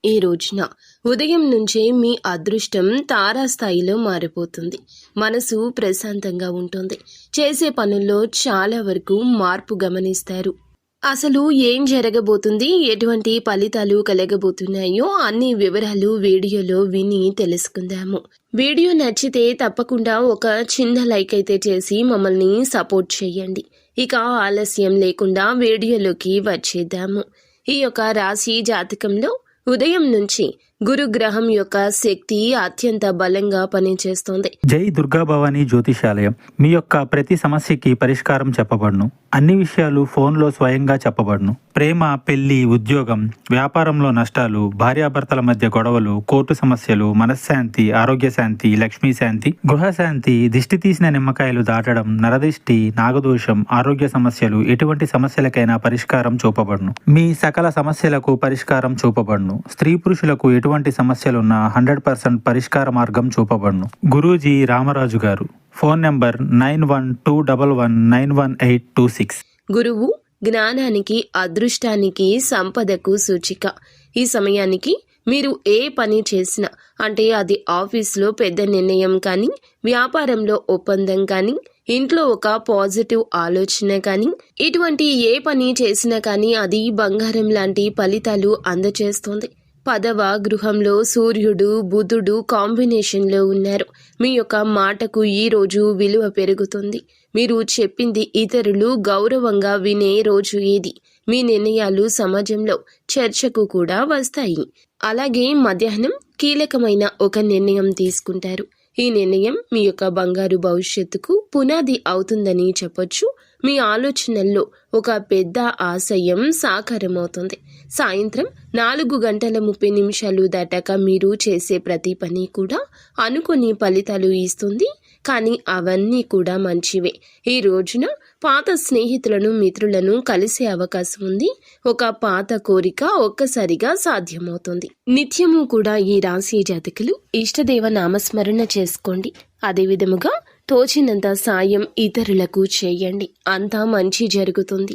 ఈ రోజున ఉదయం నుంచే మీ అదృష్టం తారాస్థాయిలో మారిపోతుంది. మనసు ప్రశాంతంగా ఉంటుంది. చేసే పనుల్లో చాలా వరకు మార్పు గమనిస్తారు. అసలు ఏం జరగబోతుంది, ఎటువంటి ఫలితాలు కలగబోతున్నాయో అన్ని వివరాలు వీడియోలో విని తెలుసుకుందాము. వీడియో నచ్చితే తప్పకుండా ఒక చిన్న లైక్ అయితే చేసి మమ్మల్ని సపోర్ట్ చేయండి. ఇక ఆలస్యం లేకుండా వీడియోలోకి వచ్చేద్దాము. ఈ యొక్క రాశి జాతకంలో ఉదయం నుంచి గురుగ్రహం యొక్క శక్తి అత్యంత బలంగా పనిచేస్తోంది. జై దుర్గా భవానీ జ్యోతిషాలయం. మీ యొక్క ప్రతి సమస్యకి పరిష్కారం చెప్పబడును. అన్ని విషయాలు ఫోన్లో స్వయంగా చెప్పబడును. ప్రేమ, పెళ్లి, ఉద్యోగం, వ్యాపారంలో నష్టాలు, భార్యాభర్తల మధ్య గొడవలు, కోర్టు సమస్యలు, మనశ్శాంతి, ఆరోగ్య శాంతి, లక్ష్మీ శాంతి, గృహశాంతి, దిష్టి తీసిన నిమ్మకాయలు దాటడం, నరదిష్టి, నాగదోషం, ఆరోగ్య సమస్యలు, ఎటువంటి సమస్యలకైనా పరిష్కారం చూపబడును. మీ సకల సమస్యలకు పరిష్కారం చూపబడును. స్త్రీ పురుషులకు ఎటువంటి సమస్యలున్నా 100% పరిష్కార మార్గం చూపబడును. గురూజీ రామరాజు గారు. Phone number 9121911826. గురువు జ్ఞానానికి, అదృష్టానికి, సంపదకు సూచిక. ఈ సమయానికి మీరు ఏ పని చేసినా, అంటే అది ఆఫీస్లో పెద్ద నిర్ణయం కానీ, వ్యాపారంలో ఒప్పందం కానీ, ఇంట్లో ఒక పాజిటివ్ ఆలోచన కానీ, ఇటువంటి ఏ పని చేసినా కానీ అది బంగారం లాంటి ఫలితాలు అందజేస్తుంది. 10వ గృహంలో సూర్యుడు, బుధుడు కాంబినేషన్లో ఉన్నారు. మీ యొక్క మాటకు ఈ రోజు విలువ పెరుగుతుంది. మీరు చెప్పింది ఇతరులు గౌరవంగా వినే రోజు ఇది. మీ నిర్ణయాలు సమాజంలో చర్చకు కూడా వస్తాయి. అలాగే మధ్యాహ్నం కీలకమైన ఒక నిర్ణయం తీసుకుంటారు. ఈ నిర్ణయం మీ యొక్క బంగారు భవిష్యత్తుకు పునాది అవుతుందని చెప్పొచ్చు. మీ ఆలోచనల్లో ఒక పెద్ద ఆశయం సాకారమవుతుంది. సాయంత్రం 4:30 దాటాక మీరు చేసే ప్రతి పని కూడా అనుకోని ఫలితాలు ఇస్తుంది. కానీ అవన్నీ కూడా మంచివే. ఈ రోజున పాత స్నేహితులను, మిత్రులను కలిసే అవకాశం ఉంది. ఒక పాత కోరిక ఒక్కసారిగా సాధ్యమవుతుంది. నిత్యము కూడా ఈ రాశి జాతకులు ఇష్టదేవ నామస్మరణ చేసుకోండి. అదే విధముగా తోచినంత సాయం ఇతరులకు చేయండి. అంతా మంచి జరుగుతుంది.